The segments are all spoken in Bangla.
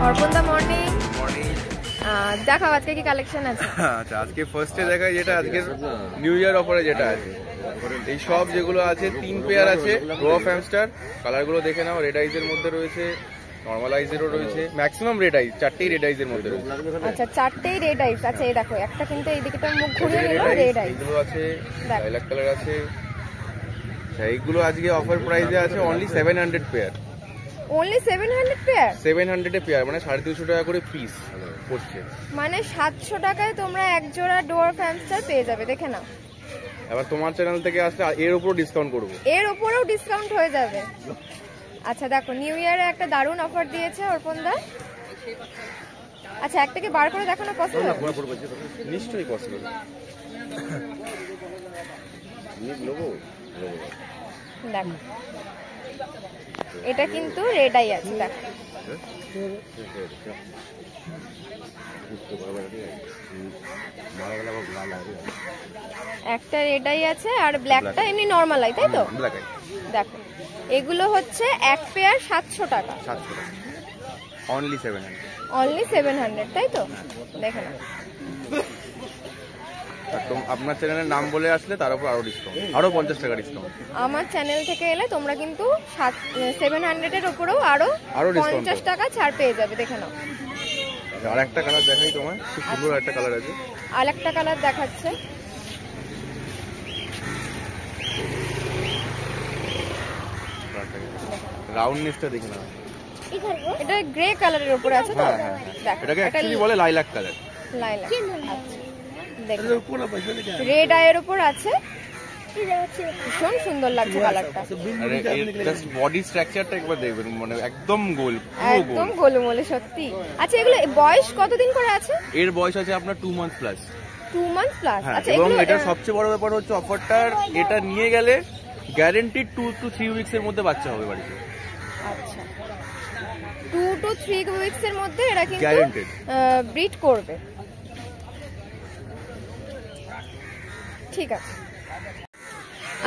অর্পণদা মর্নিং। মর্নিং। দেখাও আজকে কি কালেকশন আছে। আচ্ছা, আজকে ফার্স্টে দেখাই যেটা আজকে নিউ ইয়ার অফারে যেটা আছে, এই সব যেগুলো আছে 3 পেয়ার আছে ডোয়ার্ফ হ্যামস্টার। কালারগুলো দেখে নাও, রেড আইজের মধ্যে রয়েছে, নরমাল আইজেরও রয়েছে, ম্যাক্সিমাম রেড আইজ, 4টেই রেড আইজের মধ্যে রয়েছে। আচ্ছা, 4টেই রেড আইজ আছে। এই দেখো একটা কিন্তু এইদিকে তো মুখ ঘুরিয়ে নিল, রেড আইজ এগুলো আছে, লাইলাক কালার আছে। এইগুলো আজকে অফার প্রাইসে আছে only 700 pair. Only 700 pair? 700 a pair, মানে 250 টাকা করে পিস পড়ছে। মানে 700 টাকায় তোমরা এক জোড়া ডোয়ার্ফ হ্যামস্টার পেয়ে যাবে, দেখে নাও। এবার তোমার চ্যানেল থেকে আসলে এর উপরও ডিসকাউন্ট করব। এর উপরেও ডিসকাউন্ট হয়ে যাবে। আচ্ছা দেখো, নিউ ইয়ারে একটা দারুণ অফার দিয়েছে অর্পণদা। আচ্ছা, একটাকে বার করে দেখানো পসিবল? নিশ্চয়ই পসিবল। দেখো, এটা কিন্তু রেড আই আছে, দেখো। একটা রেড আই আছে আর ব্ল্যাকটা এমনি নরমাল আই, তাই তো? দেখো, এগুলো হচ্ছে এক পেয়ার 700 টাকা। 700 টাকা অনলি 700। অনলি 700, তাই তো? দেখে না, আপনার চ্যানেলের নাম বলে আসলে তার উপর আরো ডিসকাউন্ট, আরো 50 টাকা ডিসকাউন্ট। আমার চ্যানেল থেকে এলে তোমরা কিন্তু 700 এর উপরেও আরো 50 টাকা ছাড় পেয়ে যাবে, দেখে নাও। আর একটা কালার দেখাই তোমায়, খুব সুন্দর একটা কালার আছে। আর একটা কালার দেখাচ্ছে, রাউন্ডনেসটা দেখে নাও। এটা গ্রে কালারের উপরে আছে তো? দেখো, এটাকে অ্যাকচুয়ালি বলে লাইলাক কালার। লাইলাক, আচ্ছা। দেখো, রেড আইয়ের উপর আছে, ভীষণ সুন্দর লাগছে কালারটা। বডি স্ট্রাকচারটা একবার দেখবেন, মানে একদম গোল, একদম গোলমোলে, সত্যি। আচ্ছা, এগুলো বয়স কতদিন করে আছে? এর বয়স আছে আপনার 2 মান্থ প্লাস। 2 month plus. আচ্ছা, এবং এটা সবচেয়ে বড় ব্যাপার হচ্ছে অফারটার, এটা নিয়ে গেলে গ্যারান্টিড 2 to 3 উইকস এর মধ্যে বাচ্চা হবে বাড়িতে। আচ্ছা, 2 to 3 উইকস এর মধ্যে এরা কিন্তু গ্যারান্টিড ব্রিড করবে। ঠিক আছে।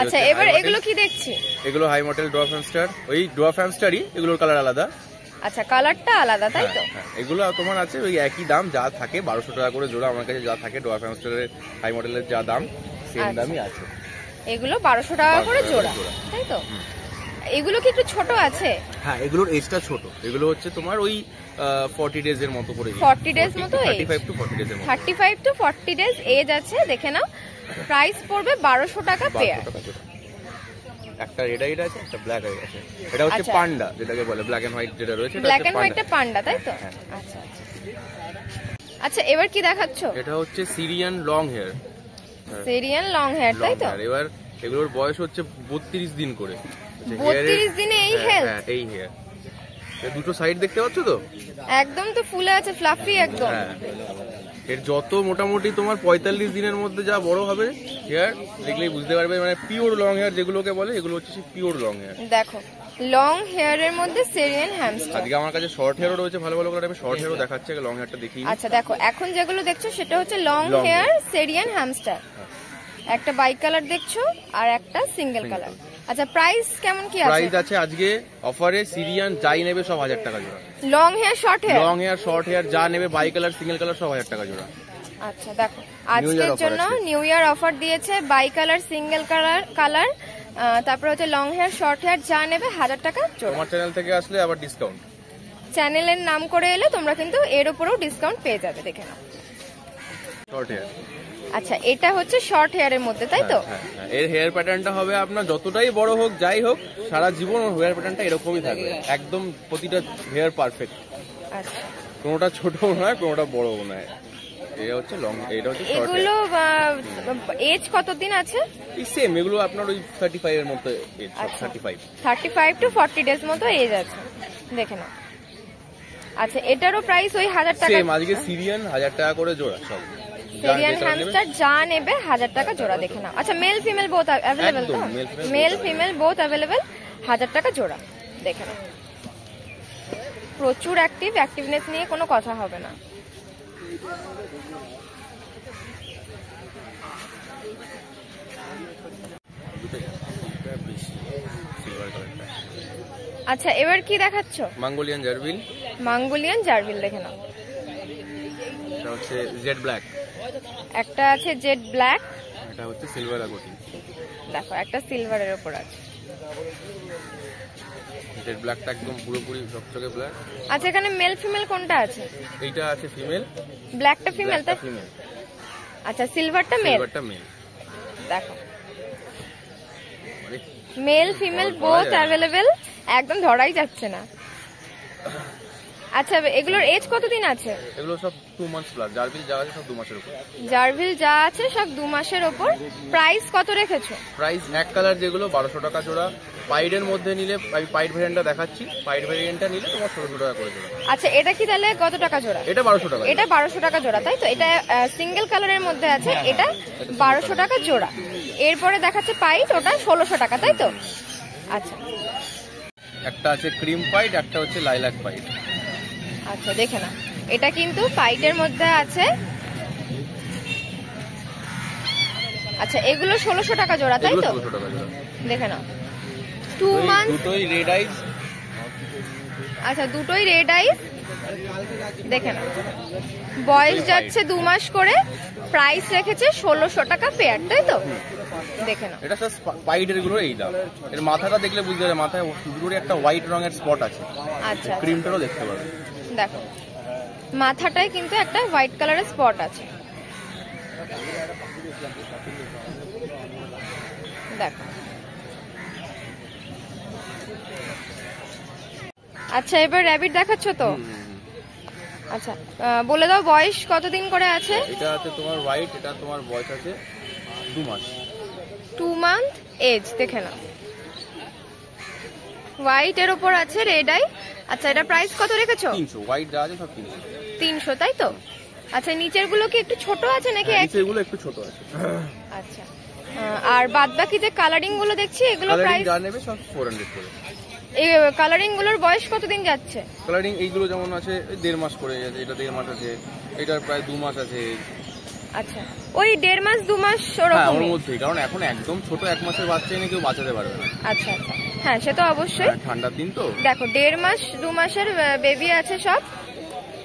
আচ্ছা, এবার এগুলো কি দেখছি? এগুলো হাই মডেল ডোয়ার্ফ হ্যামস্টার, ওই ডোয়ার্ফ হ্যামস্টারই, এগুলোর কালার আলাদা। আচ্ছা, কালারটা আলাদা, তাই তো? এগুলো তোমার আছে ওই একই দাম, যা থাকে 1200 টাকা করে জোড়া। আমার কাছে যা থাকে ডোয়ার্ফ হ্যামস্টারের হাই মডেলের যা দাম, সেম দামই আছে। এগুলো 1200 টাকা করে জোড়া, তাই তো? এগুলো কি একটু ছোট আছে? হ্যাঁ, এগুলোর এজটা ছোট। এগুলো হচ্ছে তোমার ওই 40 ডেজ এর মতো করে, 40 ডেজ মতো, 35 to 40 ডেজ এর মতো, 35 to 40 ডেজ এজ আছে, দেখে নাও। প্রাইস পড়বে 1200 টাকা পেয়ার। একটা রেড আই আছে, একটা ব্ল্যাক আই আছে। এটা হচ্ছে পান্ডা, যেটাকে বলে ব্ল্যাক এন্ড হোয়াইট যেটা রয়েছে, ব্ল্যাক এন্ড হোয়াইটটা পান্ডা, তাই তো? আচ্ছা আচ্ছা। আচ্ছা, এবার কি দেখাচ্ছো? এটা হচ্ছে Syrian long hair. Syrian long hair, তাই তো? এবার এগুলোর বয়স হচ্ছে 32 দিন করে। 32 দিনে এই হেয়ার? হ্যাঁ, এই হেয়ার। দুটো সাইড দেখতে পাচ্ছ তো? একদম তো ফুলে আছে, ফ্লাফি একদম। এর যত মোটামুটি তোমার 45 দিনের মধ্যে যা বড় হবে হেয়ার, দেখলেই বুঝতে পারবে, মানে পিওর লং হেয়ার যেগুলোকে বলে, এগুলো হচ্ছে পিওর লং হেয়ার। দেখো, লং হেয়ারের মধ্যে সিরিয়ান হ্যামস্টার। আজকে আমার কাছে শর্ট হেয়ারও রয়েছে, ভালো ভালো করে আমি শর্ট হেয়ারও দেখাচ্ছি, লং হেয়ারটা দেখি। আচ্ছা দেখো, এখন যেগুলো দেখছো সেটা হচ্ছে লং হেয়ার সিরিয়ান হ্যামস্টার। একটা বাই কালার দেখছো আর একটা সিঙ্গেল কালার। আচ্ছা, প্রাইস কেমন কি আছে? প্রাইস আছে আজকে অফারে সিরিয়ান যাই নেবে সব 1000 টাকা জোড়া। Long hair short hair? Long hair short hair যা নেবে, বাই কালার সিঙ্গেল কালার সব 1000 টাকা জোড়া। আচ্ছা দেখো, আজকের জন্য নিউ ইয়ার অফার দিয়েছে, বাই কালার সিঙ্গেল কালার, তারপর হচ্ছে লং হেয়ার শর্ট হেয়ার যা নেবে 1000 টাকা জোড়া। আমার চ্যানেল থেকে আসলে আবার ডিসকাউন্ট, চ্যানেলের নাম করে এলে তোমরা কিন্তু এর উপরেও ডিসকাউন্ট পেয়ে যাবে, দেখে নাও। Short hair. আচ্ছা, এটা হচ্ছে শর্ট হেয়ারের মধ্যে, তাই তো? এর হেয়ার প্যাটার্নটা হবে আপনার যতটাই বড় হোক যাই হোক, সারা জীবন হেয়ার প্যাটার্নটা এরকমই থাকবে, একদম প্রতিটা হেয়ার পারফেক্ট। আচ্ছা, কোনোটা ছোটও নয়, কোনোটা বড়ও নয়। এটা হচ্ছে লং, এটা হচ্ছে শর্ট হেয়ার। এগুলো এজ কতদিন আছে? এই সেম, এগুলো আপনার ওই 35 এর মতো এজ, 35 to 40 ডেজ মতো এজ আছে, দেখে নাও। আচ্ছা, এটারও প্রাইস ওই 1000 টাকা সেম। আজকে সিরিয়ান 1000 টাকা করে জোড়া সব। সিরিয়ান হ্যামস্টার যা নেবে 1000 টাকা জোড়া, দেখে নাও। আচ্ছা, মেল ফিমেল বোথ अवेलेबल তো? মেল ফিমেল বোথ अवेलेबल, 1000 টাকা জোড়া, দেখে নাও। প্রচুর অ্যাক্টিভনেস নিয়ে কোনো কথা হবে না। আচ্ছা এবার কি দেখাচ্ছ? মঙ্গোলিয়ান জার্ভিল। মঙ্গোলিয়ান জার্ভিল দেখে নাও। এটা হচ্ছে জেড ব্ল্যাক। একটা আছে জেড ব্ল্যাক, এটা হচ্ছে সিলভার আগোটি। দেখো একটা সিলভারের উপর আছে। জেড ব্ল্যাকটা একদম পুরোপুরি চকচকে ব্ল্যাক। আচ্ছা এখানে মেল ফিমেল কোনটা আছে? এইটা আছে ফিমেল। ব্ল্যাকটা ফিমেল তাই? ফিমেল। আচ্ছা সিলভারটা মেল। সিলভারটা মেল। দেখো মেল ফিমেল বোথ অ্যাভেলেবেল, একদম ধরাই যাচ্ছে না। আচ্ছা এগুলোর এজ কতদিন আছে? এগুলো সব 2 মান্থস প্লাস। জার্ভিল যা আছে সব 2 মাসের উপর। জার্ভিল যা আছে সব 2 মাসের উপর। প্রাইস কত রেখেছো? প্রাইস এক কালার যেগুলো 1200 টাকা জোড়া। পাইডের মধ্যে নিলে আমি পাইড ভ্যারিয়েন্টটা দেখাচ্ছি, পাইড ভ্যারিয়েন্টটা নিলে তোমার 1600 টাকা করে জোড়া। আচ্ছা এটা কি তাহলে কত টাকা জোড়া? এটা 1200 টাকা। এটা 1200 টাকা জোড়া তাই তো? এটা সিঙ্গেল কালারের মধ্যে আছে, এটা 1200 টাকা জোড়া। এরপরে দেখাচ্ছে পাইড, ওটা 1600 টাকা তাই তো? আচ্ছা একটা আছে ক্রিম পাইড, একটা হচ্ছে লাইলাক পাইড। আচ্ছা দেখে না, এটা কিন্তু পাইডের মধ্যে আছে। আচ্ছা এগুলো 1600 টাকা জোড়া তাই তো? 1600 টাকা জোড়া। দেখে নাও 2 মান্থস। দুটোই রেড আইজ। আচ্ছা দুটোই রেড আইজ, দেখে নাও বয়স যাচ্ছে 2 মাস করে। প্রাইস রেখেছে 1600 টাকা পেয়ার তাই তো? দেখে নাও এটা স্যার পাইডের গুলো এই দাম। এর মাথাটা দেখলে বুঝতে পারবে, মাথায় দুটোরই একটা হোয়াইট রঙের স্পট আছে। আচ্ছা ক্রিমটারও দেখতে পাবে। দেখো মাথাটায় কিন্তু একটা হোয়াইট কালারের স্পট আছে। দেখো আচ্ছা এবার র‍্যাবিট দেখাচ্ছ তো? আচ্ছা বলে দাও বয়স কতদিন করে আছে? এটা আছে তোমার হোয়াইট, এটা তোমার বয়স আছে 2 মাস। 2 মান্থ এজ, দেখে নাও হোয়াইট এর উপর আছে রেড আই। আচ্ছা এটা প্রাইস কত রেখেছো? 300। হোয়াইট যা আছে সব 300। 300 তাই তো? আচ্ছা নিচের গুলো কি একটু ছোট আছে নাকি? নিচের গুলো একটু ছোট আছে। আচ্ছা আর বাদ বাকি যে কালারিং গুলো দেখছি এগুলো প্রাইস যা নেবে সব 400 করে। এই কালারিং গুলোর বয়স কতদিন যাচ্ছে? কালারিং এইগুলো যেমন আছে 1.5 মাস করে আছে, এটা 1.5 মাস আছে, এটার প্রায় 2 মাস আছে। আচ্ছা ওই 1.5 মাস 2 মাস ওরকম ওর মধ্যেই, কারণ এখন একদম ছোট 1 মাসের বাচ্চা এনে কেউ বাঁচাতে পারবে না। আচ্ছা আচ্ছা হ্যাঁ সে তো অবশ্যই। ঠান্ডার দিন তো। দেখো 1.5 মাস 2 মাসের বেবি আছে সব।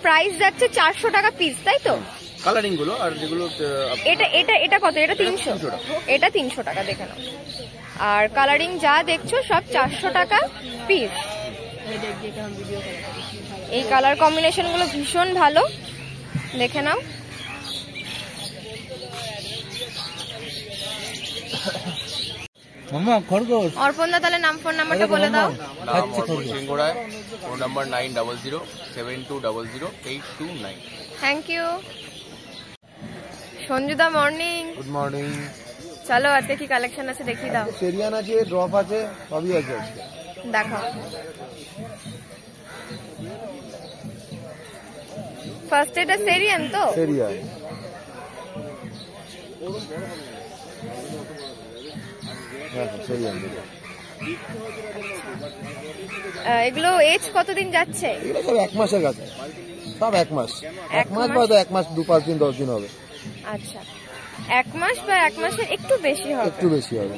প্রাইস যাচ্ছে 400 টাকা পিস তাই তো? কালারিং গুলো আর যেগুলো এটা এটা এটা কত? এটা 300। এটা 300 টাকা, দেখে নাও। আর কালারিং যা দেখছো সব 400 টাকা পিস। এই কালার কম্বিনেশন গুলো ভীষণ ভালো, দেখে নাও। মামা খরগোশ। অর্পণদা তাহলে নাম ফোন নাম্বারটা বলে দাও। সিংগড়ায় ফোন নাম্বার 9007200829। Thank you. সঞ্জুদা মর্নিং। Good morning. চলো আজকে কি কালেকশন আছে দেখিয়ে দাও। সেরিয়ান আছে, ড্রপ আছে, সবই আছে আজকে। দেখো ফার্স্ট এটা সেরিয়ান তো? সেরিয়ান। হ্যাঁ সেরিয়ান। এগুলো এজ কতদিন যাচ্ছে? এগুলো সব 1 মাসের কাছে, সব 1 মাস। 1 মাস বা 1 মাস 2-5 দিন 10 দিন হবে। আচ্ছা 1 মাস বা 1 মাসের একটু বেশি হবে। একটু বেশি হবে।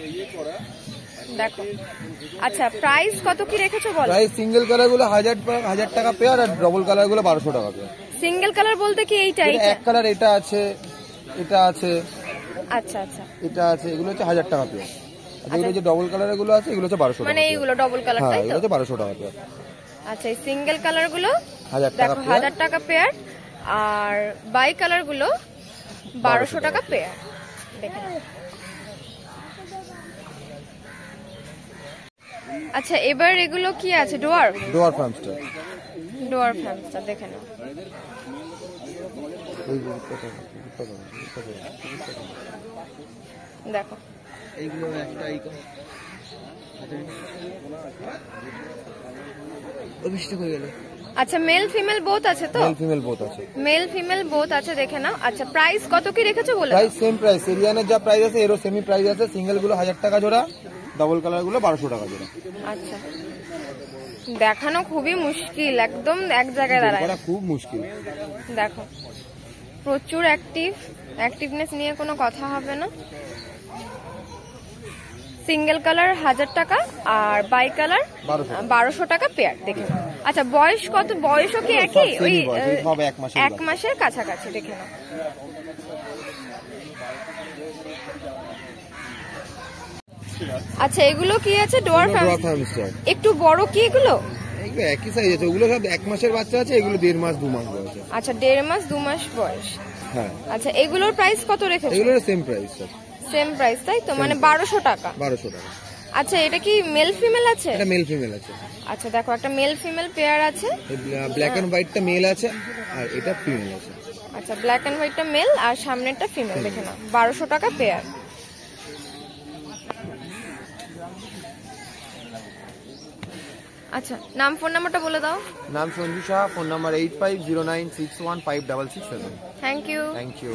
দেখো আচ্ছা প্রাইস কত কি রেখেছো বলো? প্রাইস সিঙ্গেল কালার গুলো 1000 টাকা পেয়ার, আর ডবল কালার গুলো 1200 টাকা পেয়ার। সিঙ্গেল কালার বলতে কি এইটা? এক কালার এটা আছে, এটা আছে, আচ্ছা আচ্ছা এটা আছে, এগুলো হচ্ছে 1000 টাকা পেয়ার। এগুলো যে ডবল কালারের গুলো আছে এগুলো হচ্ছে 1200 টাকা। মানে এইগুলো ডবল কালার হ্যাঁ তাই এগুলো তো? হচ্ছে 1200 টাকা পেয়ার। আচ্ছা এই সিঙ্গেল কালার গুলো 1000 টাকা দেখো পেয়ার। 1000 টাকা পেয়ার, আর বাই কালার গুলো 1200 টাকা পেয়ার। দেখে নাও। আচ্ছা এবার এগুলো কি আছে? Dwarf. Dwarf hamster. Dwarf hamster দেখে নাও। দেখো এইগুলো একটা আইকন অভিষেক হয়ে গেল। আচ্ছা মেল ফিমেল বোথ আছে তো? মেল ফিমেল বোথ আছে। মেল ফিমেল বোথ আছে, দেখে নাও। আচ্ছা প্রাইস কত কি রেখেছো বলে? প্রাইস সেম প্রাইস, এরিয়ানের যা প্রাইস আছে এরও সেমি প্রাইস আছে। সিঙ্গেল গুলো 1000 টাকা জোড়া, ডাবল কালার গুলো 1200 টাকা জোড়া। আচ্ছা দেখানো খুবই মুশকিল, একদম এক জায়গায় দাঁড়ায় খুব মুশকিল। দেখো প্রচুর অ্যাক্টিভনেস নিয়ে কোনো কথা হবে না। সিঙ্গেল কালার 1000 টাকা আর বাই কালার 1200 টাকা পেয়ার। দেখে নাও। আচ্ছা বয়স কত? বয়সও কি একই? ওই 1 মাসের কাছাকাছি। দেখে নাও। আচ্ছা এগুলো কি আছে? Dwarf hamster. একটু বড় কি এগুলো? একই সাইজ আছে, ওগুলো সব 1 মাসের বাচ্চা আছে, এগুলো 1.5 মাস 2 মাস বয়স। আচ্ছা 1.5 মাস 2 মাস বয়স। হ্যাঁ। আচ্ছা এগুলোর প্রাইস কত রেখেছো? এগুলোর সেম প্রাইস সব। সেম প্রাইস তাই তো, মানে 1200 টাকা। 1200 টাকা। আচ্ছা এটা কি মেল ফিমেল আছে? এটা মেল ফিমেল আছে। আচ্ছা দেখো একটা মেল ফিমেল পেয়ার আছে। ব্ল্যাক এন্ড হোয়াইটটা মেল আছে আর এটা ফিমেল আছে। আচ্ছা ব্ল্যাক এন্ড হোয়াইটটা মেল আর সামনেরটা ফিমেল। দেখে নাও 1200 টাকা পেয়ার। আচ্ছা নাম ফোন নাম্বারটা বলে দাও। নাম Sanju Shah, phone number 8509615667। Thank you. Thank you.